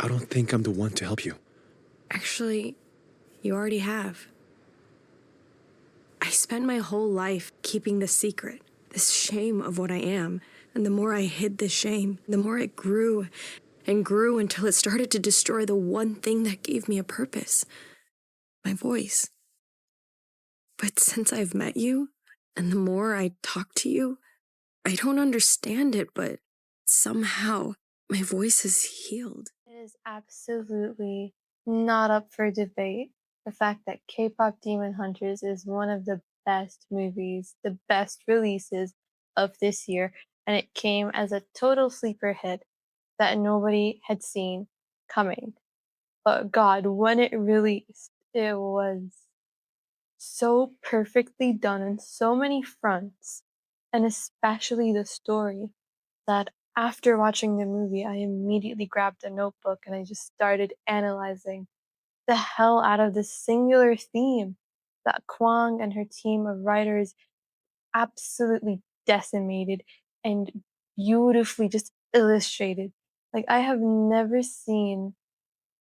I don't think I'm the one to help you. Actually, you already have. I spent my whole life keeping this secret, this shame of what I am. And the more I hid this shame, the more it grew and grew until it started to destroy the one thing that gave me a purpose, my voice. But since I've met you, and the more I talk to you, I don't understand it, but somehow my voice is healed. It is absolutely not up for debate. The fact that K-pop Demon Hunters is one of the best movies, the best releases of this year, and it came as a total sleeper hit that nobody had seen coming. But God, when it released, it was so perfectly done on so many fronts, and especially the story, that after watching the movie, I immediately grabbed a notebook and I just started analyzing the hell out of this singular theme that Kwang and her team of writers absolutely decimated and beautifully just illustrated. Like, I have never seen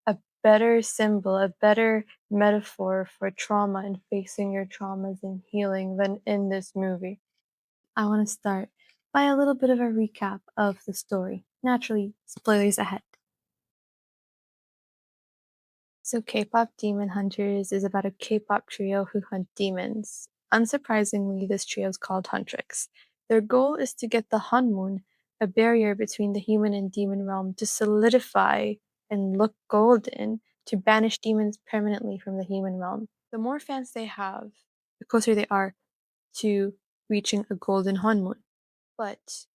a better symbol, a better metaphor for trauma and facing your traumas and healing than in this movie. I want to start by a little bit of a recap of the story. Naturally, spoilers ahead. So, K-pop Demon Hunters is about a K-pop trio who hunt demons. Unsurprisingly, this trio is called Huntrix. Their goal is to get the Hunmoon, a barrier between the human and demon realm, to solidify and look golden to banish demons permanently from the human realm. The more fans they have, the closer they are to reaching a golden Hunmoon. But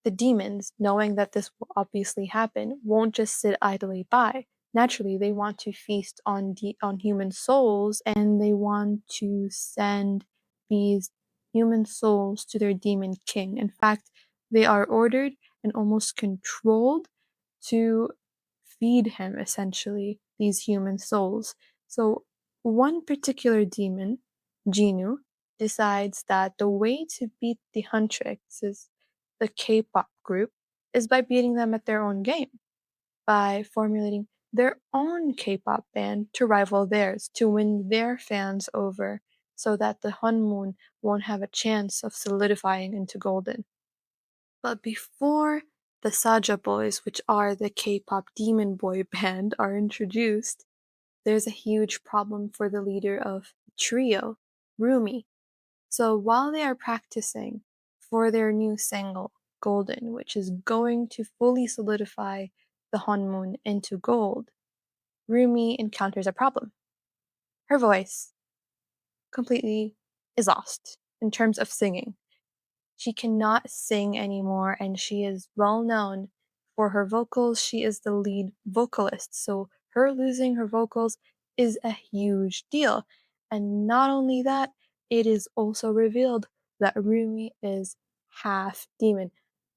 the demons, knowing that this will obviously happen, won't just sit idly by. Naturally, they want to feast on human souls, and they want to send these human souls to their demon king. In fact, they are ordered and almost controlled to feed him, essentially, these human souls. So, one particular demon, Jinu, decides that the way to beat the Huntrix, the K-pop group, is by beating them at their own game, by formulating their own K-pop band to rival theirs, to win their fans over, so that the Hunmoon won't have a chance of solidifying into golden. But before the Saja Boys, which are the K-pop demon boy band, are introduced, there's a huge problem for the leader of the trio, Rumi. So while they are practicing for their new single, Golden, which is going to fully solidify the Honmoon into gold, Rumi encounters a problem. Her voice completely is lost in terms of singing. She cannot sing anymore, and she is well known for her vocals. She is the lead vocalist, so her losing her vocals is a huge deal. And not only that, it is also revealed that Rumi is half demon.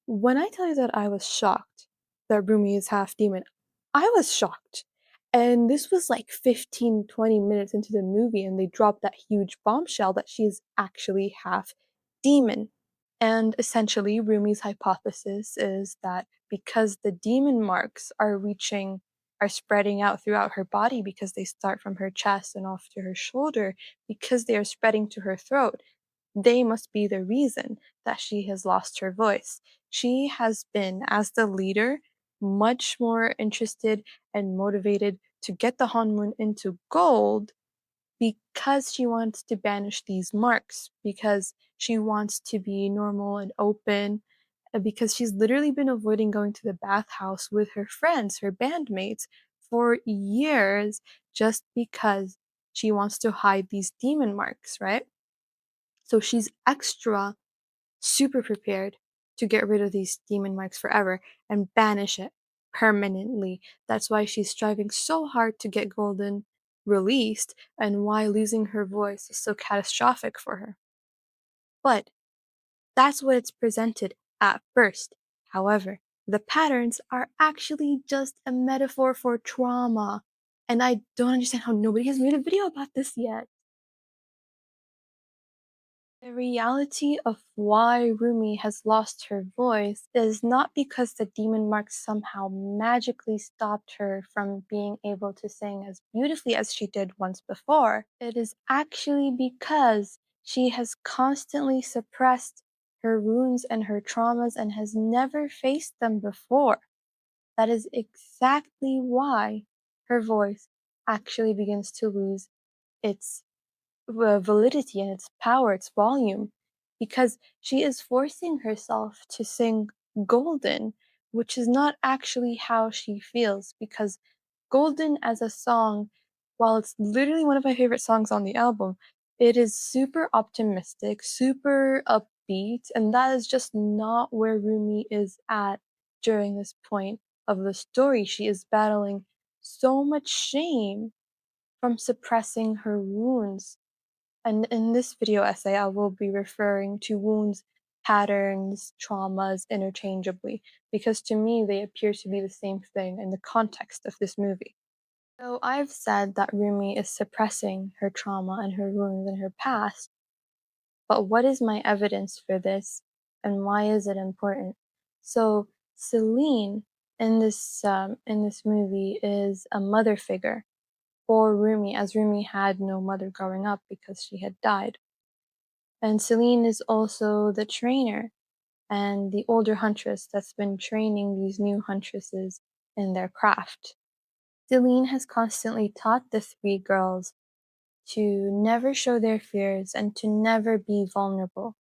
When I tell you that I was shocked that Rumi is half demon, I was shocked. And this was like 15, 20 minutes into the movie, and they dropped that huge bombshell that she's actually half demon. And essentially, Rumi's hypothesis is that because the demon marks are spreading out throughout her body because they start from her chest and off to her shoulder, because they are spreading to her throat, they must be the reason that she has lost her voice. She has been, as the leader, much more interested and motivated to get the Hanmun into gold because she wants to banish these marks, because she wants to be normal and open, because she's literally been avoiding going to the bathhouse with her friends, her bandmates, for years just because she wants to hide these demon marks, right? So she's extra super prepared to get rid of these demon marks forever and banish it permanently. That's why she's striving so hard to get Golden released and why losing her voice is so catastrophic for her. But that's what it's presented at first. However, the patterns are actually just a metaphor for trauma. And I don't understand how nobody has made a video about this yet. The reality of why Rumi has lost her voice is not because the demon mark somehow magically stopped her from being able to sing as beautifully as she did once before. It is actually because she has constantly suppressed her wounds and her traumas and has never faced them before. That is exactly why her voice actually begins to lose its validity and its power, its volume, because she is forcing herself to sing Golden, which is not actually how she feels. Because Golden as a song, while it's literally one of my favorite songs on the album, it is super optimistic, super upbeat, and that is just not where Rumi is at during this point of the story. She is battling so much shame from suppressing her wounds, and in this video essay, I will be referring to wounds, patterns, traumas interchangeably, because to me they appear to be the same thing in the context of this movie. So I've said that Rumi is suppressing her trauma and her wounds in her past, but what is my evidence for this and why is it important? So Celine in this movie is a mother figure for Rumi, as Rumi had no mother growing up because she had died. And Celine is also the trainer and the older huntress that's been training these new huntresses in their craft. Celine has constantly taught the three girls to never show their fears and to never be vulnerable.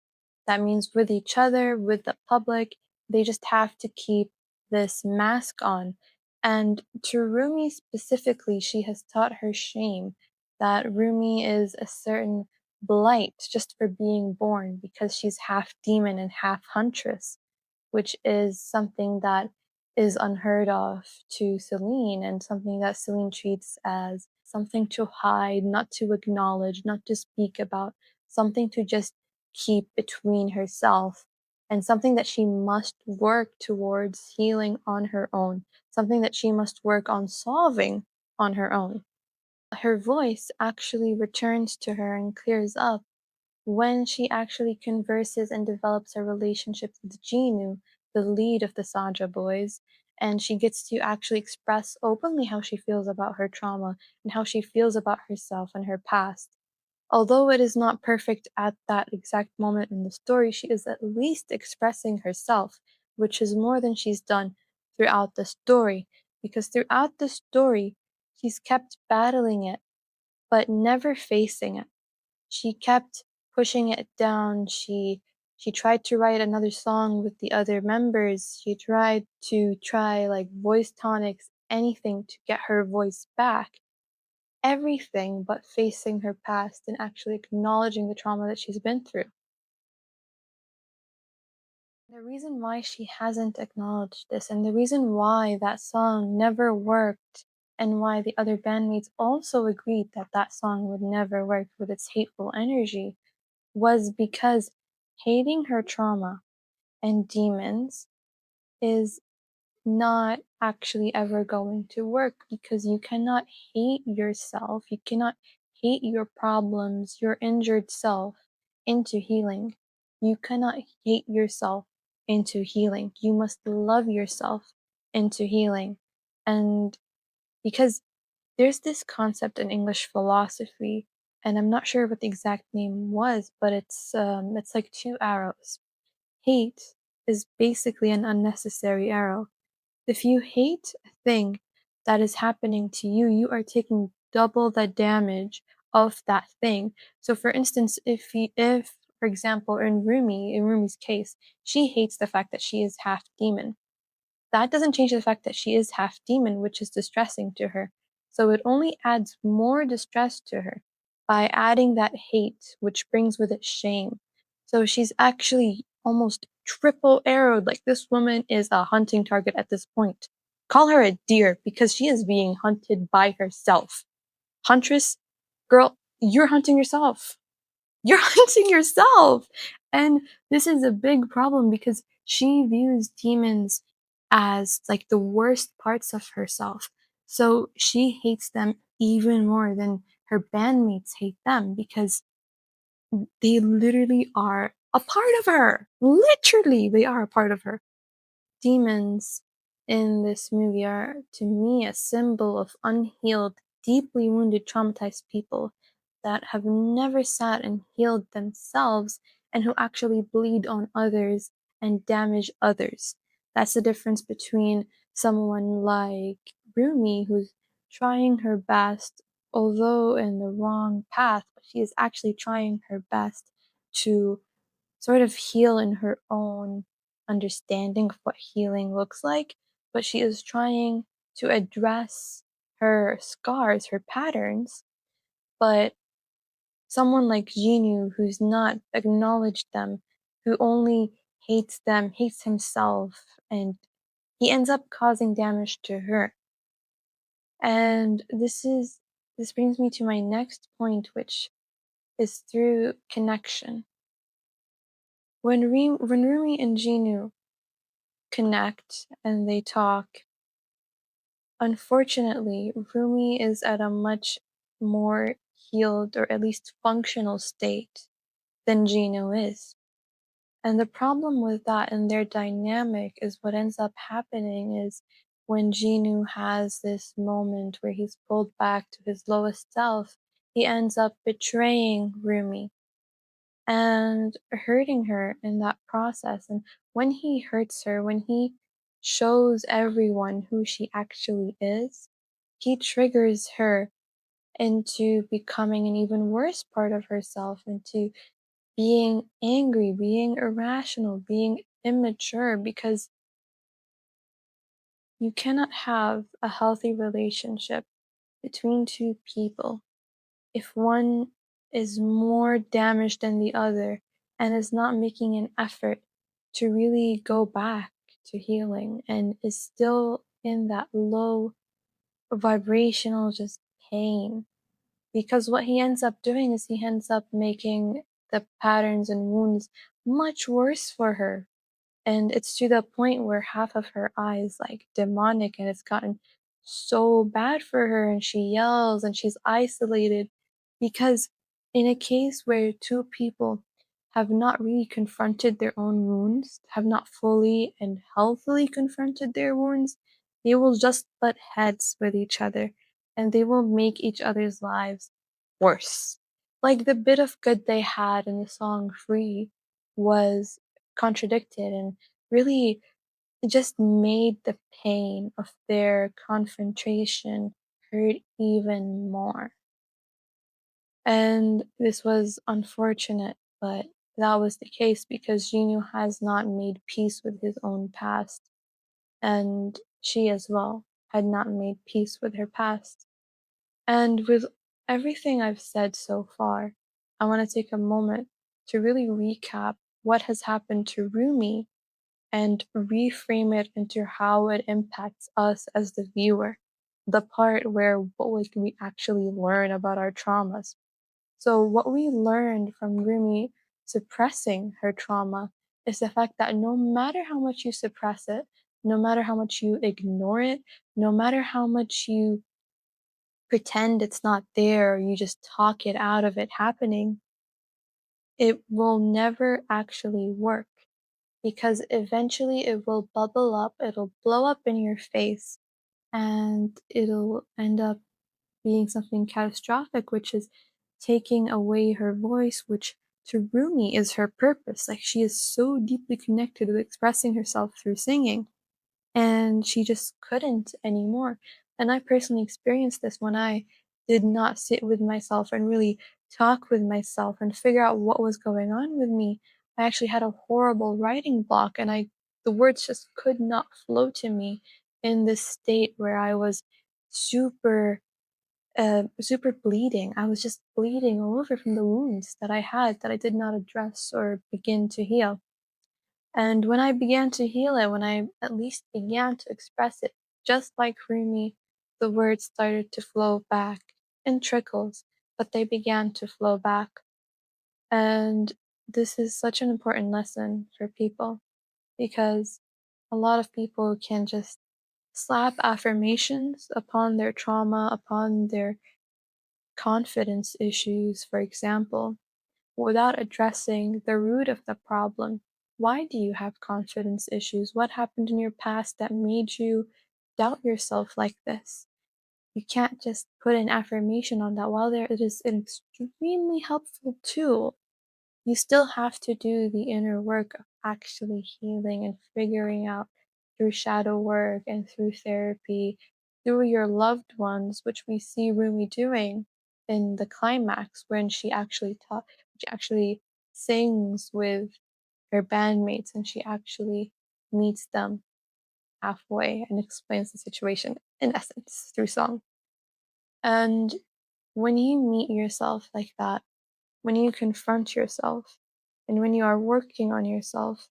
That means with each other, with the public, they just have to keep this mask on. And to Rumi specifically, she has taught her shame that Rumi is a certain blight just for being born because she's half demon and half huntress, which is something that is unheard of to Celine and something that Celine treats as something to hide, not to acknowledge, not to speak about, something to just keep between herself, and something that she must work towards healing on her own, something that she must work on solving on her own. Her voice actually returns to her and clears up when she actually converses and develops a relationship with Genu, the lead of the Saja boys, and she gets to actually express openly how she feels about her trauma and how she feels about herself and her past. Although it is not perfect at that exact moment in the story, she is at least expressing herself, which is more than she's done throughout the story, because throughout the story, she's kept battling it, but never facing it. She kept pushing it down. She tried to write another song with the other members. She tried to try like voice tonics, anything to get her voice back. Everything but facing her past and actually acknowledging the trauma that she's been through. The reason why she hasn't acknowledged this, and the reason why that song never worked, and why the other bandmates also agreed that that song would never work with its hateful energy, was because hating her trauma and demons is not actually ever going to work, because you cannot hate yourself, you cannot hate your problems, your injured self into healing. You cannot hate yourself into healing. You must love yourself into healing. And because there's this concept in English philosophy, and I'm not sure what the exact name was, but it's like two arrows. Hate is basically an unnecessary arrow. If you hate a thing that is happening to you, you are taking double the damage of that thing. So for instance, if for example in Rumi's case, she hates the fact that she is half demon. That doesn't change the fact that she is half demon, which is distressing to her. So it only adds more distress to her by adding that hate, which brings with it shame. So she's actually almost triple arrowed. Like, this woman is a hunting target at this point. Call her a deer because she is being hunted by herself. Huntress, girl, you're hunting yourself. You're hunting yourself. And this is a big problem because she views demons as like the worst parts of herself. So she hates them even more than her bandmates hate them, because They literally are a part of her. Literally, they are a part of her. Demons in this movie are, to me, a symbol of unhealed, deeply wounded, traumatized people that have never sat and healed themselves and who actually bleed on others and damage others. That's the difference between someone like Rumi, who's trying her best, although in the wrong path, but she is actually trying her best to sort of heal in her own understanding of what healing looks like, but she is trying to address her scars, her patterns. But someone like Jinu, who's not acknowledged them, who only hates them, hates himself, and he ends up causing damage to her. And this brings me to my next point, which is through connection. When Rumi and Jinu connect and they talk, unfortunately, Rumi is at a much more healed or at least functional state than Gino is. And the problem with that and their dynamic is what ends up happening is when Ginu has this moment where he's pulled back to his lowest self, he ends up betraying Rumi and hurting her in that process. And when he hurts her, when he shows everyone who she actually is, he triggers her into becoming an even worse part of herself, into being angry, being irrational, being immature, because you cannot have a healthy relationship between two people if one is more damaged than the other and is not making an effort to really go back to healing and is still in that low vibrational just pain. Because what he ends up doing is he ends up making the patterns and wounds much worse for her, and it's to the point where half of her eye is like demonic and it's gotten so bad for her and she yells and she's isolated because in a case where two people have not really confronted their own wounds, have not fully and healthily confronted their wounds, they will just butt heads with each other and they will make each other's lives worse. Like the bit of good they had in the song Free was contradicted and really just made the pain of their confrontation hurt even more. And this was unfortunate, but that was the case because Ginu has not made peace with his own past, and she as well had not made peace with her past. And with everything I've said so far, I want to take a moment to really recap what has happened to Rumi and reframe it into how it impacts us as the viewer, the part where we actually learn about our traumas. So, what we learned from Rumi suppressing her trauma is the fact that no matter how much you suppress it, no matter how much you ignore it, no matter how much you pretend it's not there, or you just talk it out of it happening, it will never actually work because eventually it will bubble up, it'll blow up in your face, and it'll end up being something catastrophic, which is taking away her voice, which to Rumi is her purpose. Like she is so deeply connected with expressing herself through singing, and she just couldn't anymore. And I personally experienced this when I did not sit with myself and really talk with myself and figure out what was going on with me. I actually had a horrible writing block, and the words just could not flow to me in this state where I was super super bleeding. I was just bleeding all over from the wounds that I had that I did not address or begin to heal. And when I began to heal it, when I at least began to express it, just like Rumi, the words started to flow back in trickles, but they began to flow back. And this is such an important lesson for people because a lot of people can just slap affirmations upon their trauma, upon their confidence issues, for example. without addressing the root of the problem. Why do you have confidence issues? What happened in your past that made you doubt yourself like this? You can't just put an affirmation on that. While there it is an extremely helpful tool, you still have to do the inner work of actually healing and figuring out through shadow work and through therapy, through your loved ones, which we see Rumi doing in the climax when she actually sings with her bandmates and she actually meets them halfway and explains the situation in essence through song. And when you meet yourself like that, when you confront yourself, and when you are working on yourself,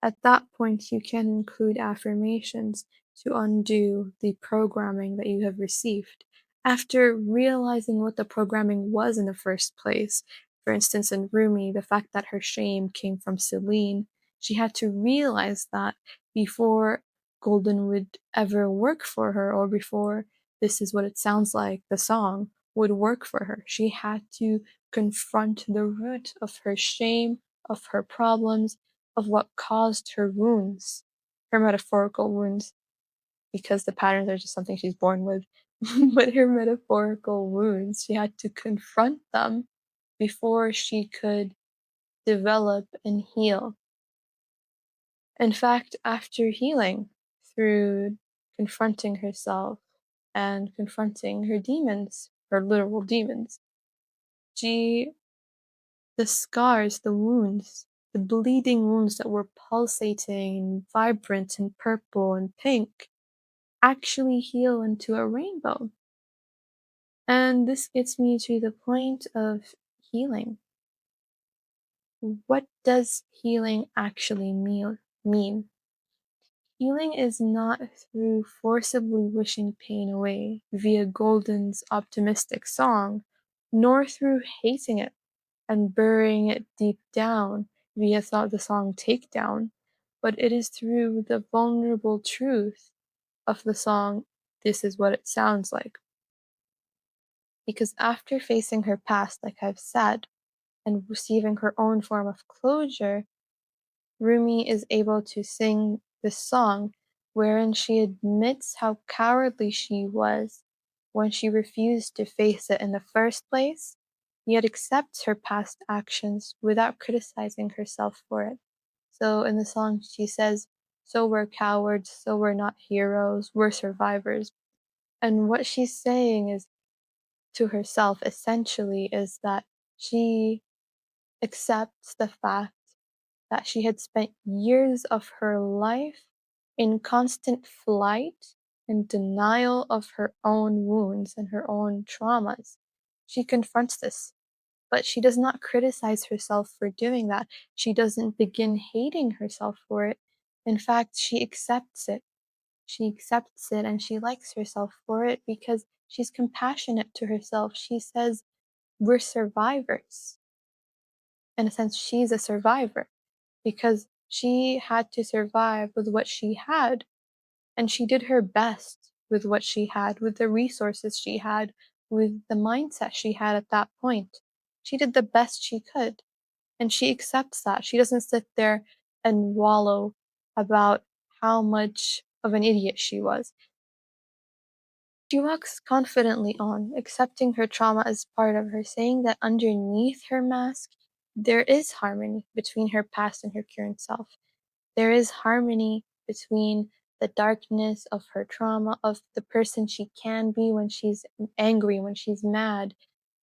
at that point you can include affirmations to undo the programming that you have received. After realizing what the programming was in the first place, for instance, in Rumi, the fact that her shame came from Celine, she had to realize that before Golden would ever work for her, or before This Is What It Sounds Like, the song, would work for her. She had to confront the root of her shame, of her problems, of what caused her wounds, her metaphorical wounds, because the patterns are just something she's born with. But her metaphorical wounds, she had to confront them before she could develop and heal. In fact, after healing through confronting herself and confronting her demons, her literal demons, she the scars, the wounds, the bleeding wounds that were pulsating, vibrant and purple and pink, actually heal into a rainbow. And this gets me to the point of healing. What does healing actually mean? Healing is not through forcibly wishing pain away via Golden's optimistic song, nor through hating it and burying it deep down via the song Takedown, but it is through the vulnerable truth of the song This Is What It Sounds Like. Because after facing her past, like I've said, and receiving her own form of closure, Rumi is able to sing this song wherein she admits how cowardly she was when she refused to face it in the first place, yet accepts her past actions without criticizing herself for it. So in the song, she says, "So we're cowards, so we're not heroes, we're survivors." And what she's saying is to herself essentially is that she accepts the fact that she had spent years of her life in constant flight and denial of her own wounds and her own traumas. She confronts this, but she does not criticize herself for doing that. She doesn't begin hating herself for it. In fact, she accepts it. She accepts it and she likes herself for it because she's compassionate to herself. She says, "We're survivors." In a sense, she's a survivor because she had to survive with what she had, and she did her best with what she had, with the resources she had, with the mindset she had at that point. She did the best she could, and she accepts that. She doesn't sit there and wallow about how much of an idiot she was. She walks confidently on, accepting her trauma as part of her, saying that underneath her mask, there is harmony between her past and her current self. There is harmony between the darkness of her trauma, of the person she can be when she's angry, when she's mad,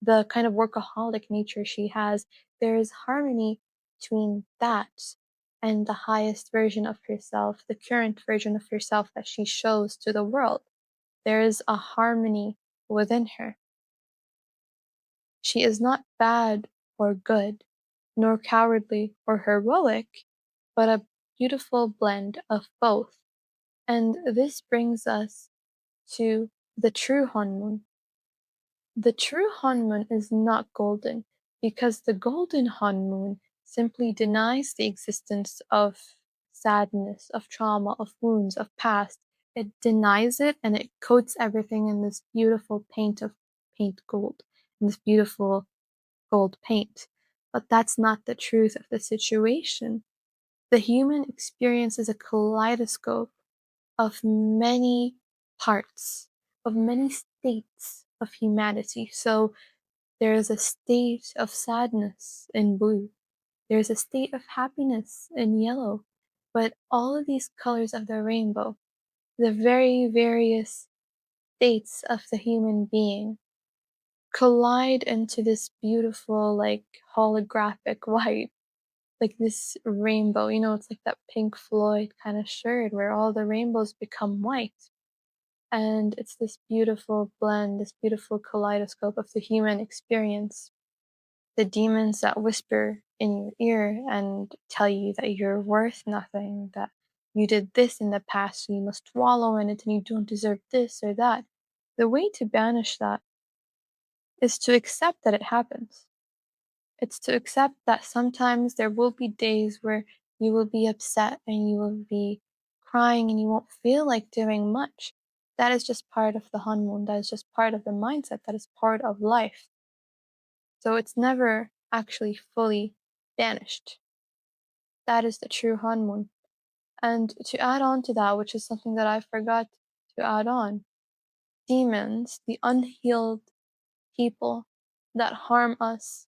the kind of workaholic nature she has. There is harmony between that and the highest version of herself, the current version of herself that she shows to the world. There is a harmony within her. She is not bad or good, nor cowardly or heroic, but a beautiful blend of both. And this brings us to the true Honmun. The true Honmun is not golden, because the golden Honmun simply denies the existence of sadness, of trauma, of wounds, of past. It denies it and it coats everything in this beautiful paint of paint gold, in this beautiful gold paint. But that's not the truth of the situation. The human experience is a kaleidoscope of many parts, of many states of humanity. So there is a state of sadness in blue, there's a state of happiness in yellow, but all of these colors of the rainbow, the very various states of the human being, collide into this beautiful, like holographic white, like this rainbow. You know, it's like that Pink Floyd kind of shirt where all the rainbows become white. And it's this beautiful blend, this beautiful kaleidoscope of the human experience. The demons that whisper in your ear and tell you that you're worth nothing, that you did this in the past, so you must wallow in it and you don't deserve this or that. The way to banish that is to accept that it happens. It's to accept that sometimes there will be days where you will be upset and you will be crying and you won't feel like doing much. That is just part of the honeymoon. That is just part of the mindset. That is part of life. So it's never actually fully banished. That is the true honeymoon. And to add on to that, which is something that I forgot to add on, demons, the unhealed people that harm us,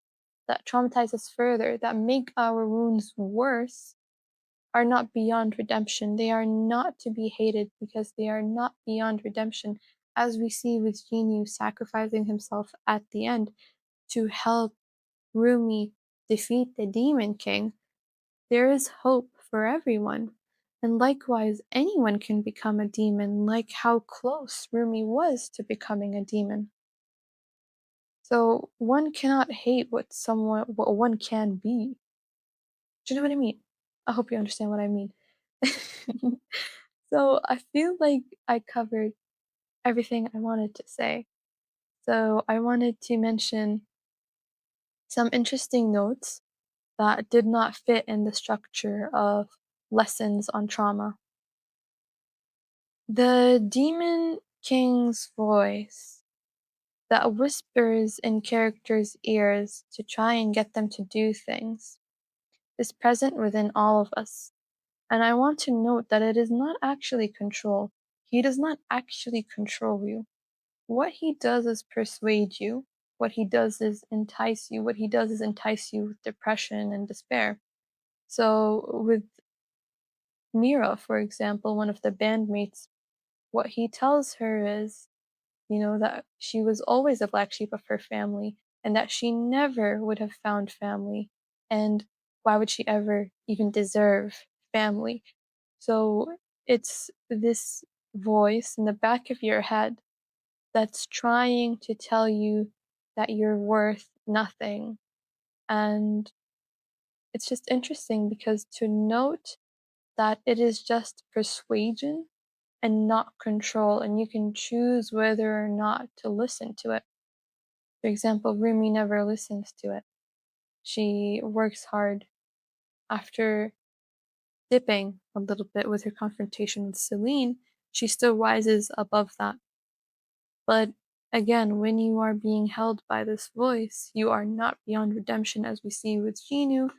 that traumatize us further, that make our wounds worse, are not beyond redemption. They are not to be hated because they are not beyond redemption, as we see with Jinyu sacrificing himself at the end to help Rumi defeat the Demon King. There is hope for everyone. And likewise, anyone can become a demon, like how close Rumi was to becoming a demon. So one cannot hate what one can be. Do you know what I mean? I hope you understand what I mean. So I feel like I covered everything I wanted to say. So I wanted to mention some interesting notes that did not fit in the structure of lessons on trauma. The Demon King's voice that whispers in characters' ears to try and get them to do things is present within all of us. And I want to note that it is not actually control. He does not actually control you. What he does is persuade you. What he does is entice you. What he does is entice you with depression and despair. So, with Mira, for example, one of the bandmates, what he tells her is, that she was always the black sheep of her family and that she never would have found family. And why would she ever even deserve family? So it's this voice in the back of your head that's trying to tell you that you're worth nothing. And it's just interesting because to note that it is just persuasion and not control, and you can choose whether or not to listen to it. For example, Rumi never listens to it. She works hard after dipping a little bit with her confrontation with Celine. She still rises above that. But again, when you are being held by this voice, you are not beyond redemption, as we see with Jinu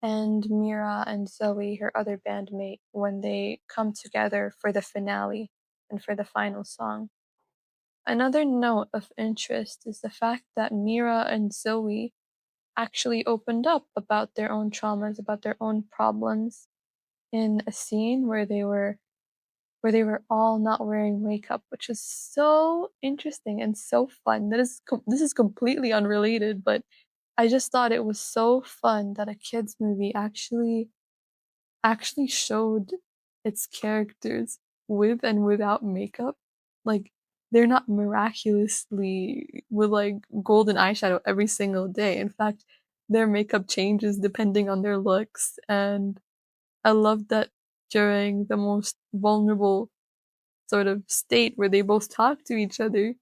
and Mira and Zoe, her other bandmate, when they come together for the finale and for the final song. Another note of interest is the fact that Mira and Zoe actually opened up about their own traumas, about their own problems in a scene where they were all not wearing makeup, which was so interesting and so fun. This is completely unrelated, but I just thought it was so fun that a kids movie actually showed its characters with and without makeup. Like, they're not miraculously with like golden eyeshadow every single day. In fact, their makeup changes depending on their looks. And I love that during the most vulnerable sort of state where they both talk to each other,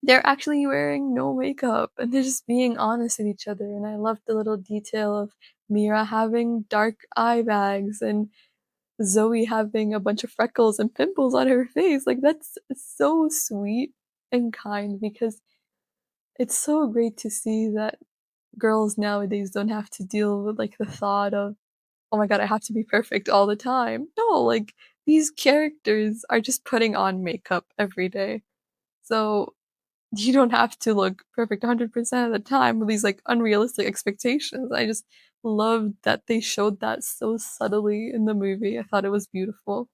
they're actually wearing no makeup and they're just being honest with each other. And I love the little detail of Mira having dark eye bags and Zoe having a bunch of freckles and pimples on her face. Like, that's so sweet and kind because it's so great to see that girls nowadays don't have to deal with, like, the thought of, "Oh my god, I have to be perfect all the time." No, like, these characters are just putting on makeup every day. So, you don't have to look perfect 100% of the time with these, like, unrealistic expectations. I just loved that they showed that so subtly in the movie. I thought it was beautiful.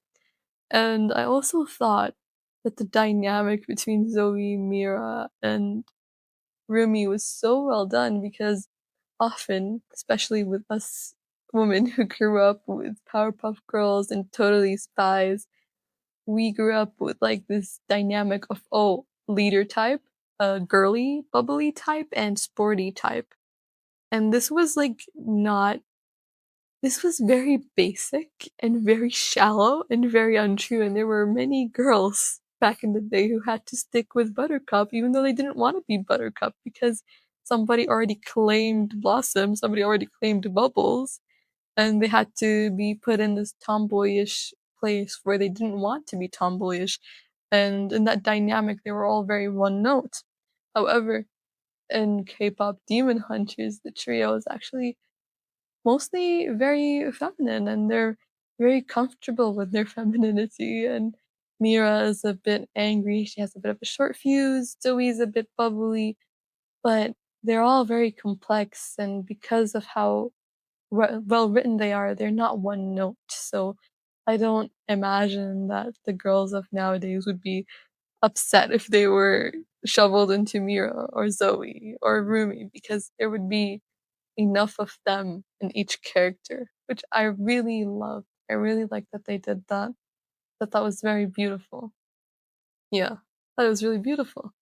And I also thought that the dynamic between Zoe, Mira, and Rumi was so well done because often, especially with us women who grew up with Powerpuff Girls and Totally Spies, we grew up with like this dynamic of, oh, leader type, girly, bubbly type, and sporty type. And this was like not, this was very basic and very shallow and very untrue. And there were many girls back in the day who had to stick with Buttercup, even though they didn't want to be Buttercup because somebody already claimed Blossom, somebody already claimed Bubbles, and they had to be put in this tomboyish place where they didn't want to be tomboyish. And in that dynamic, they were all very one note. However, in K-pop Demon Hunters, the trio is actually mostly very feminine and they're very comfortable with their femininity. And Mira is a bit angry, she has a bit of a short fuse, Zoe's a bit bubbly, but they're all very complex, and because of how well written they are, they're not one note. So I don't imagine that the girls of nowadays would be upset if they were shoveled into Mira or Zoe or Rumi, because there would be enough of them in each character, which I really loved. I really like that they did that. That was very beautiful. Yeah, that was really beautiful.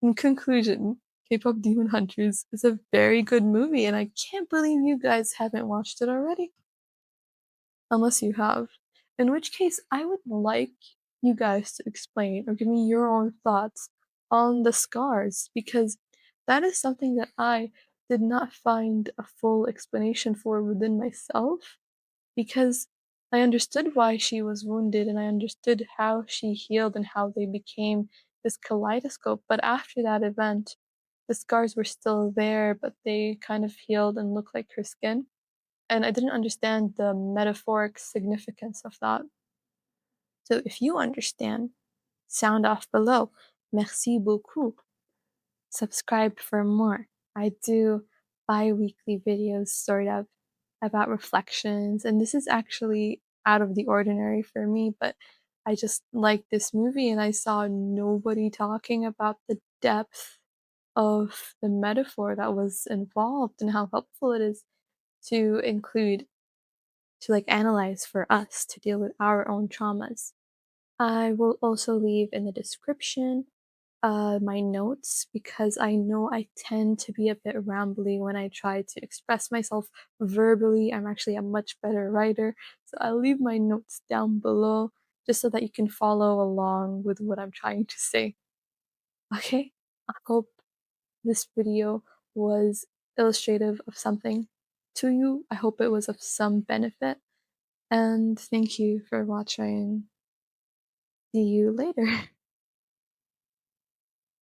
In conclusion, K-pop Demon Hunters is a very good movie, and I can't believe you guys haven't watched it already. Unless you have. In which case, I would like you guys to explain or give me your own thoughts on the scars, because that is something that I did not find a full explanation for within myself, because I understood why she was wounded and I understood how she healed and how they became this kaleidoscope. But after that event, the scars were still there, but they kind of healed and looked like her skin. And I didn't understand the metaphoric significance of that. So if you understand, sound off below. Merci beaucoup. Subscribe for more. I do bi-weekly videos sort of about reflections, and this is actually out of the ordinary for me, but I just liked this movie and I saw nobody talking about the depth of the metaphor that was involved and how helpful it is to include, to like analyze for us to deal with our own traumas. I will also leave in the description my notes, because I know I tend to be a bit rambly when I try to express myself verbally. I'm actually a much better writer, so I'll leave my notes down below just so that you can follow along with what I'm trying to say. Okay, I hope this video was illustrative of something to you. I hope it was of some benefit, and thank you for watching. See you later.